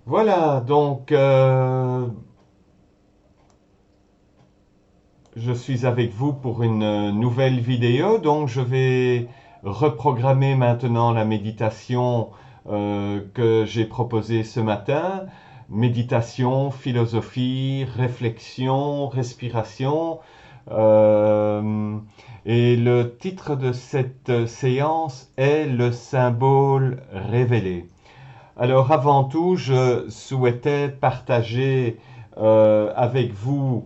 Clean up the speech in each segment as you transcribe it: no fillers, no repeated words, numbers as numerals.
Voilà, donc je suis avec vous pour une nouvelle vidéo. Donc je vais reprogrammer maintenant la méditation que j'ai proposée ce matin. Méditation, philosophie, réflexion, respiration. Euh, et le titre de cette séance est le symbole révélé. Alors avant tout, je souhaitais partager avec vous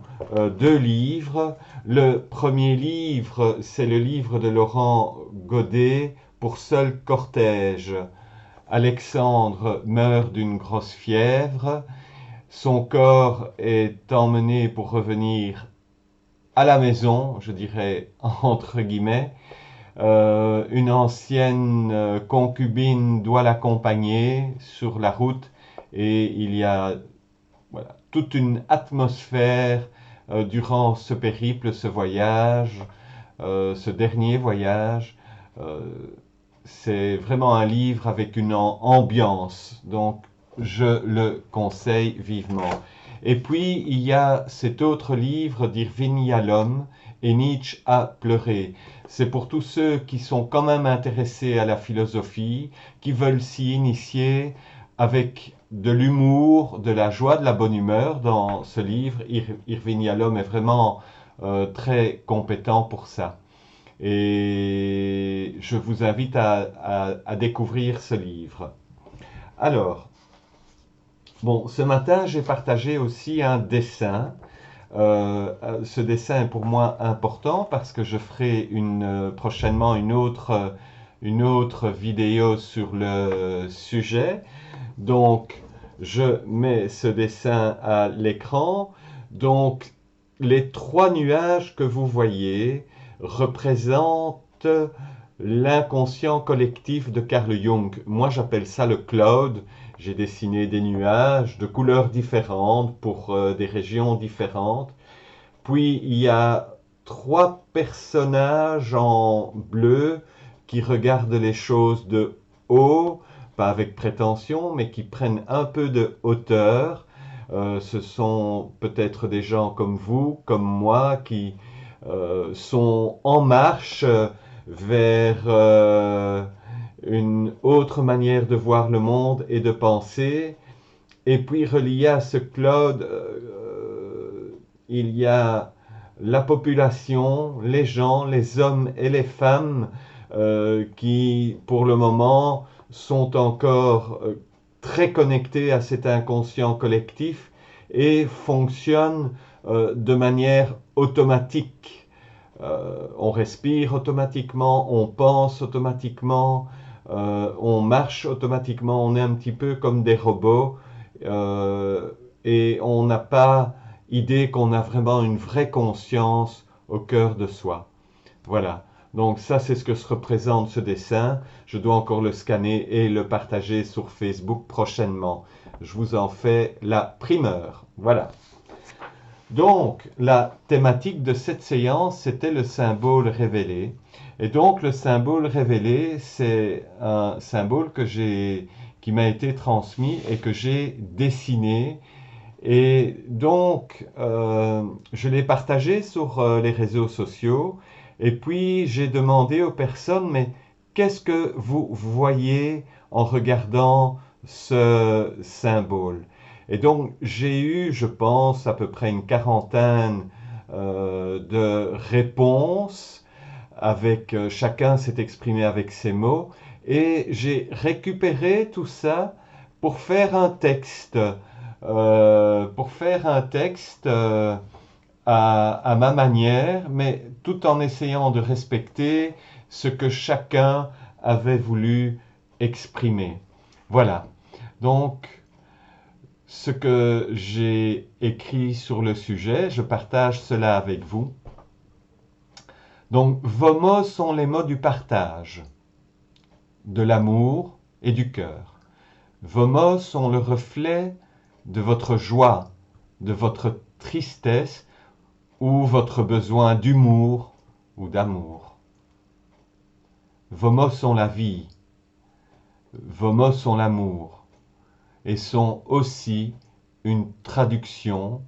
deux livres. Le premier livre, c'est le livre de Laurent Godet, Pour seul cortège. Alexandre meurt d'une grosse fièvre. Son corps est emmené pour revenir à la maison, je dirais entre guillemets. Une ancienne concubine doit l'accompagner sur la route et il y a voilà, toute une atmosphère durant ce périple, ce voyage, ce dernier voyage. Euh, c'est vraiment un livre avec une ambiance, donc je le conseille vivement. Et puis il y a cet autre livre d'Irving Yalom, Et Nietzsche a pleuré. C'est pour tous ceux qui sont quand même intéressés à la philosophie, qui veulent s'y initier avec de l'humour, de la joie, de la bonne humeur dans ce livre. Irving Yalom est vraiment très compétent pour ça. Et je vous invite à découvrir ce livre. Alors, bon, ce matin, j'ai partagé aussi un dessin. Ce dessin est pour moi important parce que je ferai prochainement une autre vidéo sur le sujet. Donc, je mets ce dessin à l'écran. Donc, les trois nuages que vous voyez représentent l'inconscient collectif de Carl Jung. Moi, j'appelle ça le cloud. J'ai dessiné des nuages de couleurs différentes pour des régions différentes. Puis, il y a trois personnages en bleu qui regardent les choses de haut, pas avec prétention, mais qui prennent un peu de hauteur. Ce sont peut-être des gens comme vous, comme moi, qui sont en marche vers une autre manière de voir le monde et de penser. Et puis relié à ce cloud, il y a la population, les gens, les hommes et les femmes qui, pour le moment, sont encore très connectés à cet inconscient collectif et fonctionnent de manière automatique. On respire automatiquement, on pense automatiquement, on marche automatiquement, on est un petit peu comme des robots et on n'a pas idée qu'on a vraiment une vraie conscience au cœur de soi. Voilà. Donc ça, c'est ce que se représente ce dessin. Je dois encore le scanner et le partager sur Facebook prochainement. Je vous en fais la primeur. Voilà. Donc, la thématique de cette séance, c'était le symbole révélé. Et donc, le symbole révélé, c'est un symbole qui m'a été transmis et que j'ai dessiné. Et donc, je l'ai partagé sur les réseaux sociaux. Et puis, j'ai demandé aux personnes, mais qu'est-ce que vous voyez en regardant ce symbole? Et donc, j'ai eu, je pense, à peu près une quarantaine de réponses avec chacun s'est exprimé avec ses mots. Et j'ai récupéré tout ça pour faire un texte à ma manière, mais tout en essayant de respecter ce que chacun avait voulu exprimer. Voilà. Donc, ce que j'ai écrit sur le sujet, je partage cela avec vous. Donc, vos mots sont les mots du partage, de l'amour et du cœur. Vos mots sont le reflet de votre joie, de votre tristesse ou votre besoin d'humour ou d'amour. Vos mots sont la vie, vos mots sont l'amour. et sont aussi une traduction,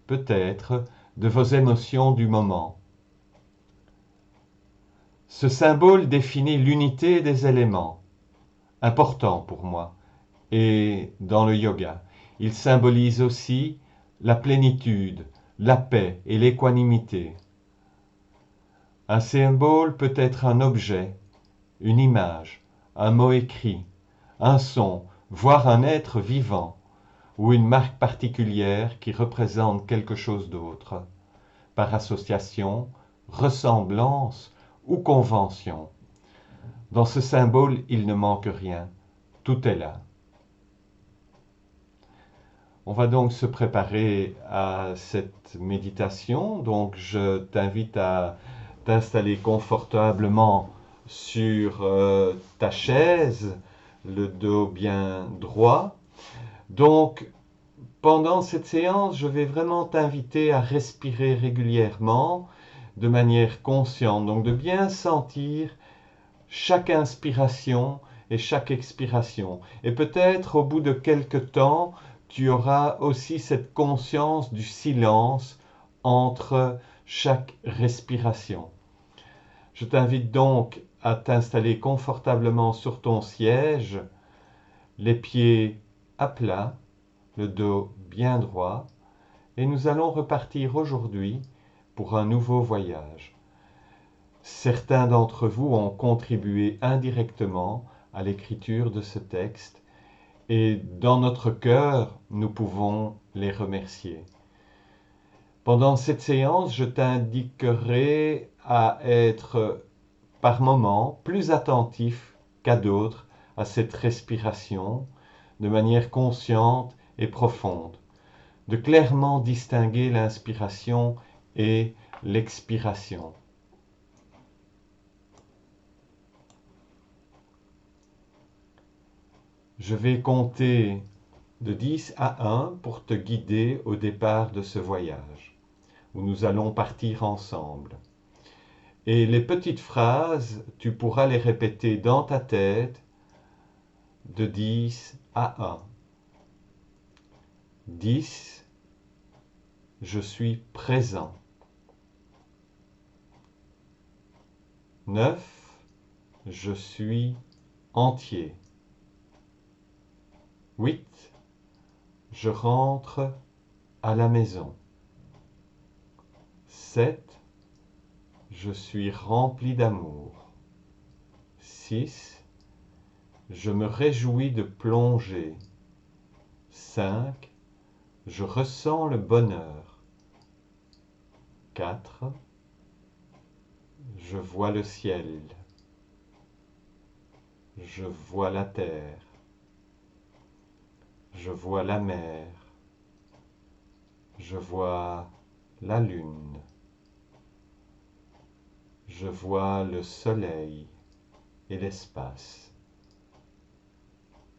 peut-être, de vos émotions du moment. Ce symbole définit l'unité des éléments, important pour moi, et dans le yoga. Il symbolise aussi la plénitude, la paix et l'équanimité. Un symbole peut être un objet, une image, un mot écrit, un son, voire un être vivant, ou une marque particulière qui représente quelque chose d'autre, par association, ressemblance ou convention. Dans ce symbole, il ne manque rien, tout est là. On va donc se préparer à cette méditation. Donc je t'invite à t'installer confortablement sur ta chaise, le dos bien droit. Donc pendant cette séance, je vais vraiment t'inviter à respirer régulièrement de manière consciente. Donc de bien sentir chaque inspiration et chaque expiration. Et peut-être au bout de quelque temps, tu auras aussi cette conscience du silence entre chaque respiration. Je t'invite donc à t'installer confortablement sur ton siège, les pieds à plat, le dos bien droit, et nous allons repartir aujourd'hui pour un nouveau voyage. Certains d'entre vous ont contribué indirectement à l'écriture de ce texte et dans notre cœur, nous pouvons les remercier. Pendant cette séance, je t'indiquerai à être par moments plus attentif qu'à d'autres à cette respiration de manière consciente et profonde, de clairement distinguer l'inspiration et l'expiration. Je vais compter de 10 à 1 pour te guider au départ de ce voyage, où nous allons partir ensemble. Et les petites phrases, tu pourras les répéter dans ta tête de 10 à 1. 10, je suis présent. 9, je suis entier. 8, je rentre à la maison. 7, je suis rempli d'amour. 6, je me réjouis de plonger. 5, je ressens le bonheur. 4, je vois le ciel. Je vois la terre. Je vois la mer. Je vois la lune. Je vois le soleil et l'espace.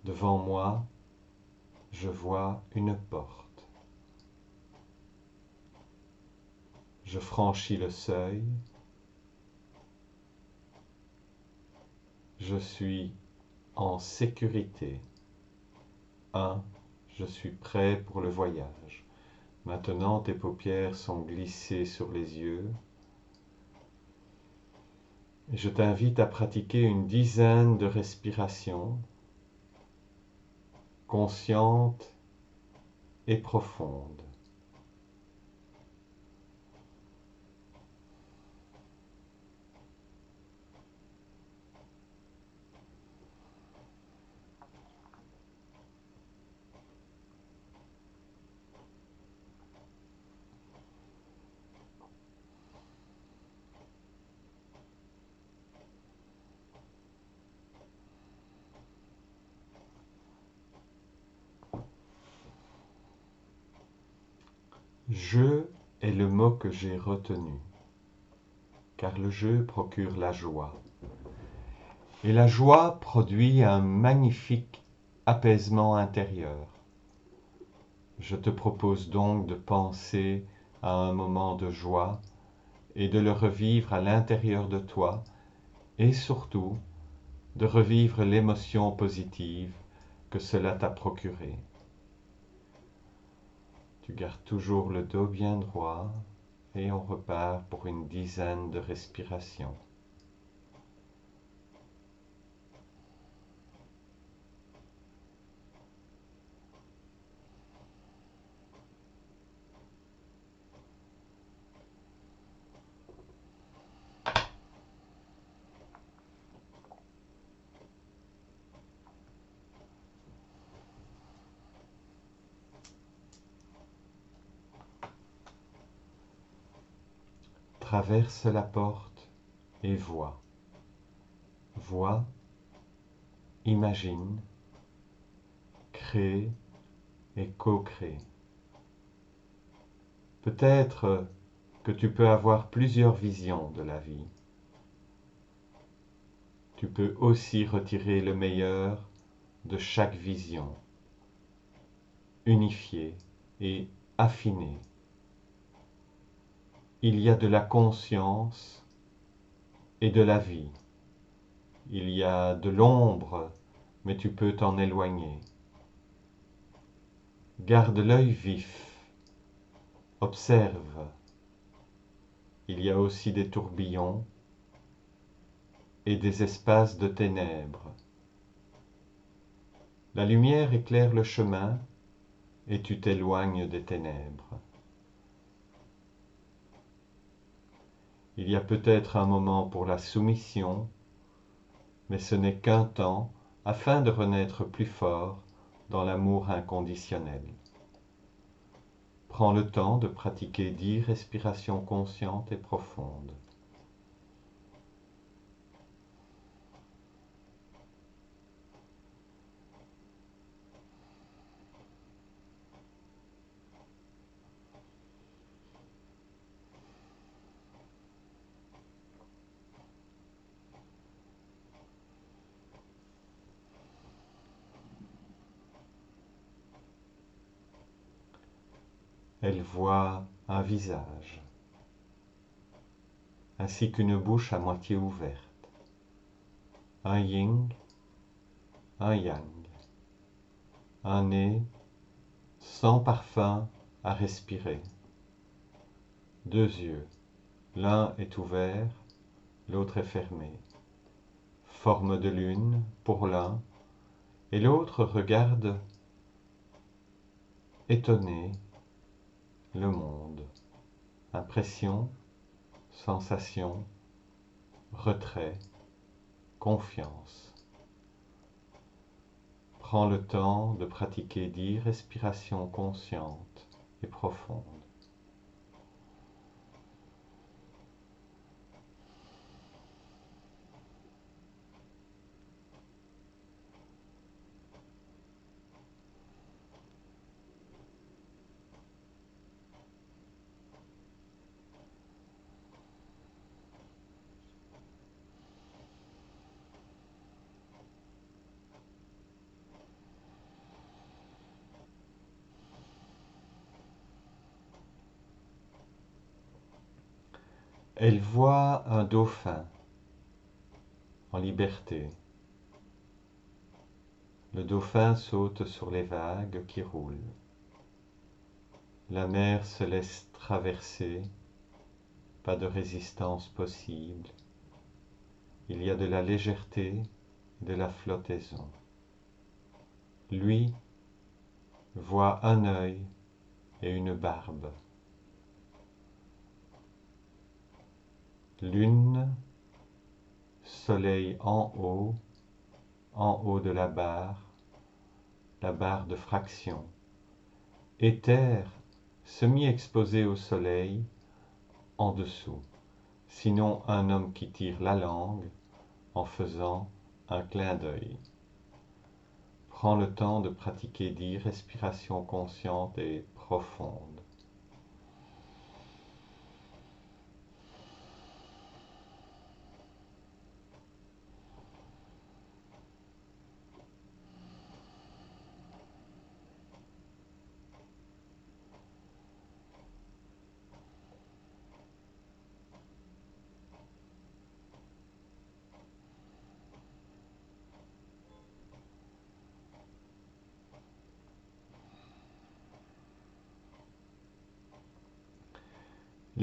Devant moi, je vois une porte. Je franchis le seuil. Je suis en sécurité. 1. Je suis prêt pour le voyage. Maintenant, tes paupières sont glissées sur les yeux. Et je t'invite à pratiquer une dizaine de respirations conscientes et profondes. Je est le mot que j'ai retenu, car le jeu procure la joie. Et la joie produit un magnifique apaisement intérieur. Je te propose donc de penser à un moment de joie et de le revivre à l'intérieur de toi et surtout de revivre l'émotion positive que cela t'a procuré. Tu gardes toujours le dos bien droit et on repart pour une dizaine de respirations. Traverse la porte et vois. Vois, imagine, crée et co-crée. Peut-être que tu peux avoir plusieurs visions de la vie. Tu peux aussi retirer le meilleur de chaque vision, unifier et affiner. Il y a de la conscience et de la vie. Il y a de l'ombre, mais tu peux t'en éloigner. Garde l'œil vif, observe. Il y a aussi des tourbillons et des espaces de ténèbres. La lumière éclaire le chemin et tu t'éloignes des ténèbres. Il y a peut-être un moment pour la soumission, mais ce n'est qu'un temps afin de renaître plus fort dans l'amour inconditionnel. Prends le temps de pratiquer 10 respirations conscientes et profondes. Elle voit un visage, ainsi qu'une bouche à moitié ouverte, un yin, un yang, un nez sans parfum à respirer, 2 yeux, l'un est ouvert, l'autre est fermé, forme de lune pour l'un, et l'autre regarde étonné le monde, impression, sensation, retrait, confiance. Prends le temps de pratiquer 10 respirations conscientes et profondes. Elle voit un dauphin en liberté. Le dauphin saute sur les vagues qui roulent. La mer se laisse traverser, pas de résistance possible. Il y a de la légèreté et de la flottaison. Lui voit un œil et une barbe. Lune, soleil en haut de la barre de fraction. Éther, semi-exposé au soleil, en dessous. Sinon un homme qui tire la langue en faisant un clin d'œil. Prends le temps de pratiquer 10 respirations conscientes et profondes.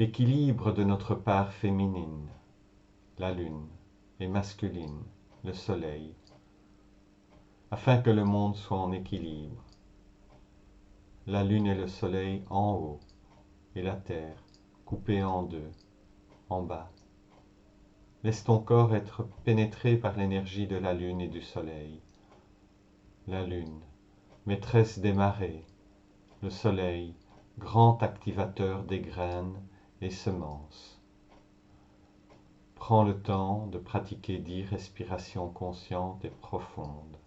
l'équilibre de notre part féminine, la lune, et masculine, le soleil, afin que le monde soit en équilibre. La lune et le soleil en haut, et la terre coupée en deux, en bas. Laisse ton corps être pénétré par l'énergie de la lune et du soleil. La lune, maîtresse des marées, le soleil, grand activateur des graines et semences. Prends le temps de pratiquer 10 respirations conscientes et profondes.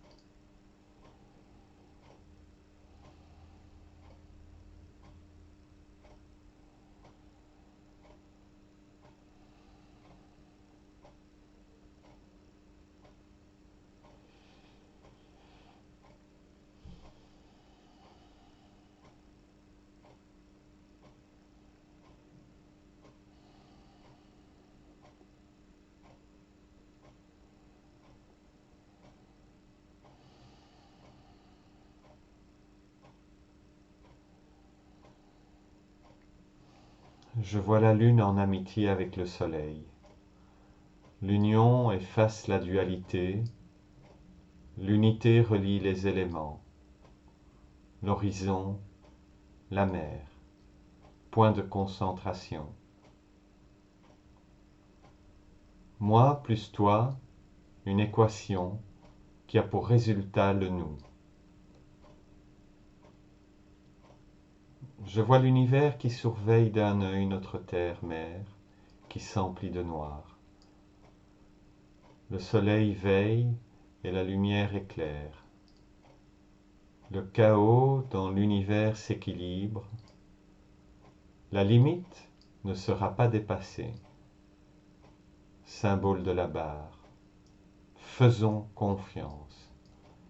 Je vois la lune en amitié avec le soleil. L'union efface la dualité, l'unité relie les éléments, l'horizon, la mer, point de concentration. Moi plus toi, une équation qui a pour résultat le nous. Je vois l'univers qui surveille d'un œil notre terre-mère qui s'emplit de noir. Le soleil veille et la lumière éclaire. Le chaos dans l'univers s'équilibre. La limite ne sera pas dépassée. Symbole de la barre. Faisons confiance.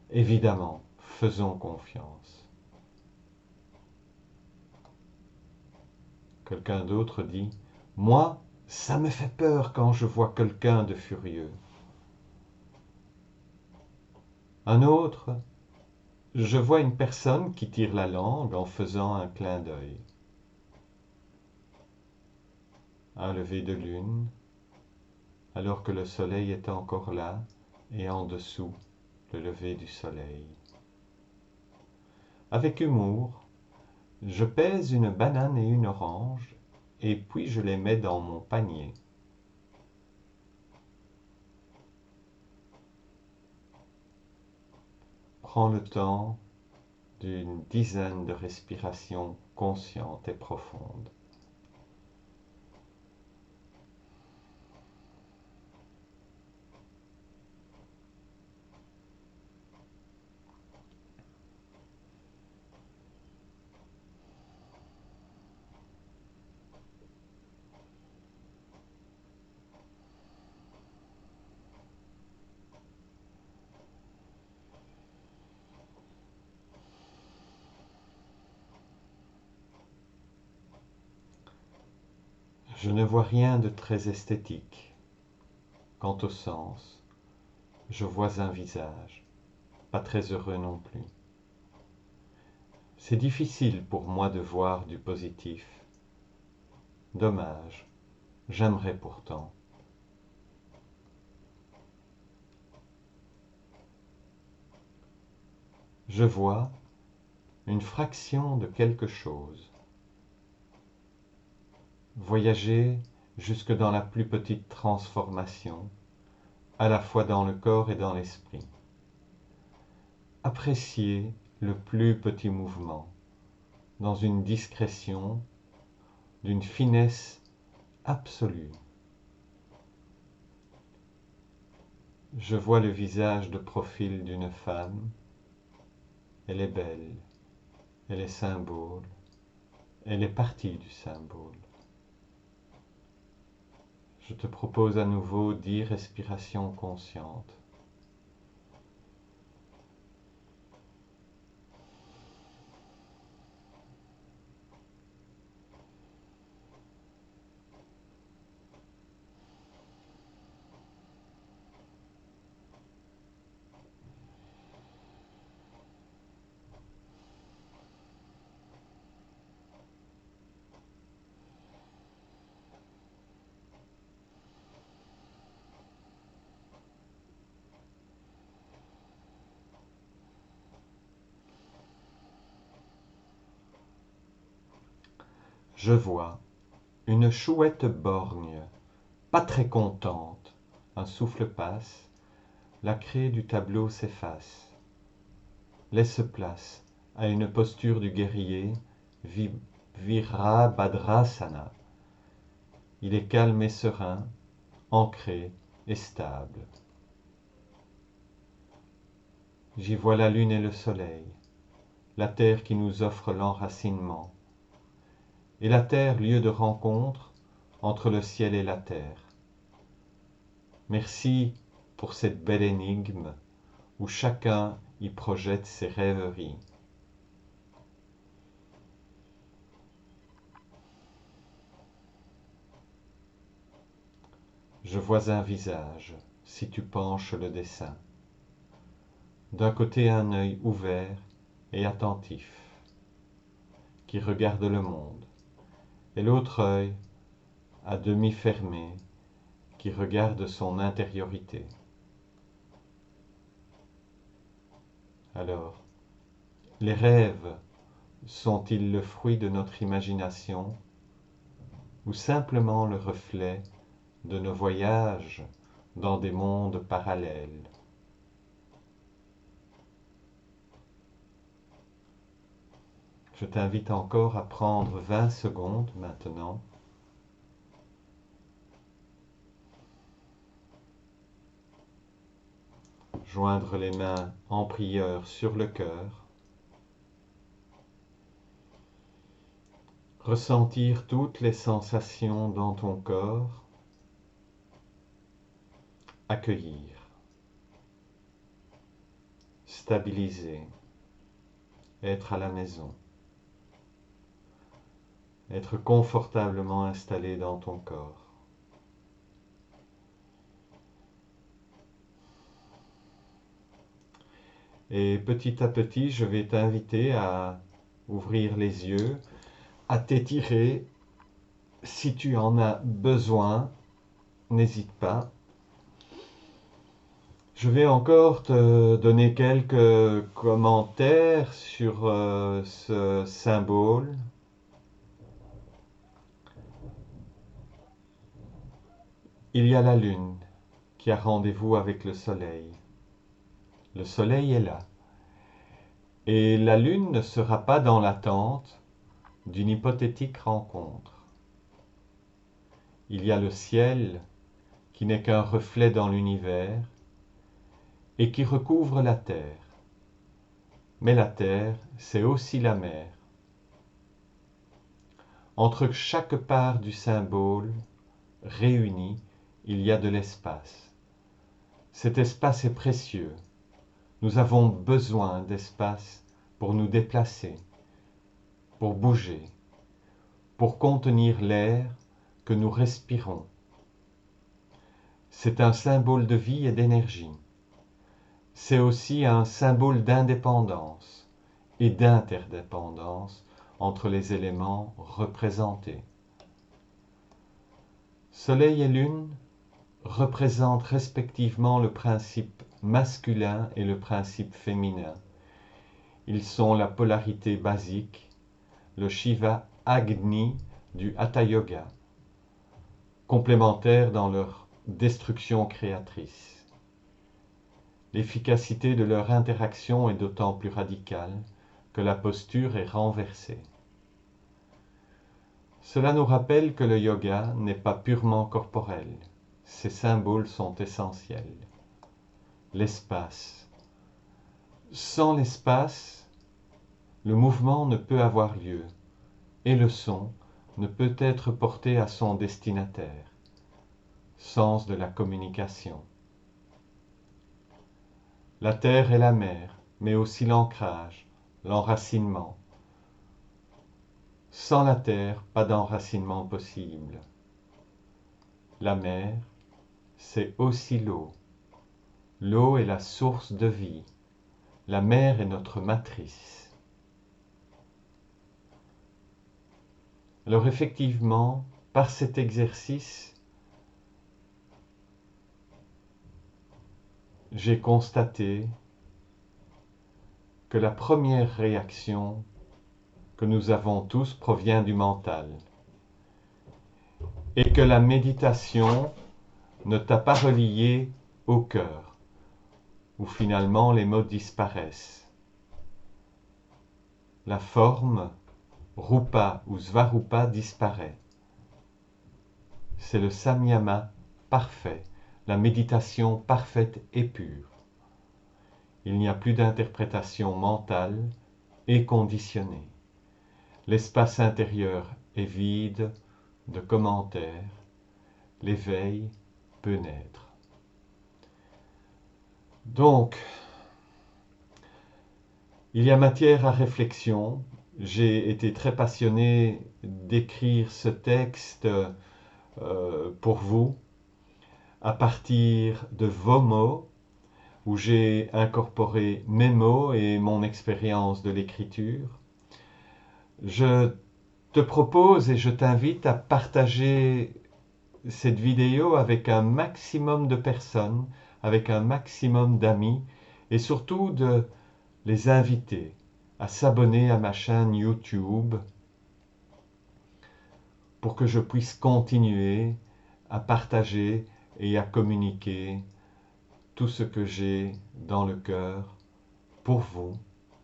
Évidemment, faisons confiance. Quelqu'un d'autre dit « Moi, ça me fait peur quand je vois quelqu'un de furieux. » Un autre « Je vois une personne qui tire la langue en faisant un clin d'œil. » Un lever de lune, alors que le soleil est encore là et en dessous le lever du soleil. Avec humour, je pèse une banane et une orange et puis je les mets dans mon panier. Prends le temps d'une dizaine de respirations conscientes et profondes. Je ne vois rien de très esthétique. Quant au sens, je vois un visage, pas très heureux non plus. C'est difficile pour moi de voir du positif. Dommage, j'aimerais pourtant. Je vois une fraction de quelque chose. Voyager jusque dans la plus petite transformation, à la fois dans le corps et dans l'esprit. Apprécier le plus petit mouvement, dans une discrétion, d'une finesse absolue. Je vois le visage de profil d'une femme. Elle est belle, elle est symbole, elle est partie du symbole. Je te propose à nouveau 10 respirations conscientes. Je vois une chouette borgne, pas très contente. Un souffle passe, la craie du tableau s'efface. Laisse place à une posture du guerrier, Virabhadrasana. Il est calme et serein, ancré et stable. J'y vois la lune et le soleil, la terre qui nous offre l'enracinement, et la terre lieu de rencontre entre le ciel et la terre. Merci pour cette belle énigme où chacun y projette ses rêveries. Je vois un visage, si tu penches le dessin. D'un côté un œil ouvert et attentif, qui regarde le monde, et l'autre œil, à demi fermé, qui regarde son intériorité. Alors, les rêves sont-ils le fruit de notre imagination ou simplement le reflet de nos voyages dans des mondes parallèles? Je t'invite encore à prendre 20 secondes maintenant. Joindre les mains en prière sur le cœur. Ressentir toutes les sensations dans ton corps. Accueillir. Stabiliser. Être à la maison. Être confortablement installé dans ton corps. Et petit à petit, je vais t'inviter à ouvrir les yeux, à t'étirer. Si tu en as besoin, n'hésite pas. Je vais encore te donner quelques commentaires sur ce symbole. Il y a la lune qui a rendez-vous avec le soleil. Le soleil est là. Et la lune ne sera pas dans l'attente d'une hypothétique rencontre. Il y a le ciel qui n'est qu'un reflet dans l'univers et qui recouvre la terre. Mais la terre, c'est aussi la mer. Entre chaque part du symbole réunie, il y a de l'espace. Cet espace est précieux. Nous avons besoin d'espace pour nous déplacer, pour bouger, pour contenir l'air que nous respirons. C'est un symbole de vie et d'énergie. C'est aussi un symbole d'indépendance et d'interdépendance entre les éléments représentés. Soleil et lune représentent respectivement le principe masculin et le principe féminin. Ils sont la polarité basique, le Shiva Agni du Hatha Yoga, complémentaires dans leur destruction créatrice. L'efficacité de leur interaction est d'autant plus radicale que la posture est renversée. Cela nous rappelle que le yoga n'est pas purement corporel. Ces symboles sont essentiels. L'espace. Sans l'espace, le mouvement ne peut avoir lieu et le son ne peut être porté à son destinataire. Sens de la communication. La terre est la mer, mais aussi l'ancrage, l'enracinement. Sans la terre, pas d'enracinement possible. La mer, c'est aussi l'eau. L'eau est la source de vie. La mer est notre matrice. Alors effectivement, par cet exercice, j'ai constaté que la première réaction que nous avons tous provient du mental. et que la méditation ne t'a pas relié au cœur, où finalement les mots disparaissent. La forme Rupa ou Svarupa disparaît. C'est le samyama parfait, la méditation parfaite et pure. Il n'y a plus d'interprétation mentale et conditionnée. L'espace intérieur est vide de commentaires. L'éveil peut naître. Donc, il y a matière à réflexion. J'ai été très passionné d'écrire ce texte pour vous à partir de vos mots, où j'ai incorporé mes mots et mon expérience de l'écriture. Je te propose et je t'invite à partager cette vidéo avec un maximum de personnes, avec un maximum d'amis, et surtout de les inviter à s'abonner à ma chaîne YouTube pour que je puisse continuer à partager et à communiquer tout ce que j'ai dans le cœur pour vous,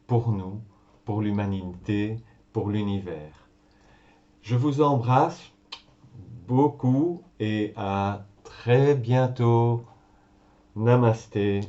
pour nous, pour l'humanité, pour l'univers. Je vous embrasse beaucoup et à très bientôt. Namasté.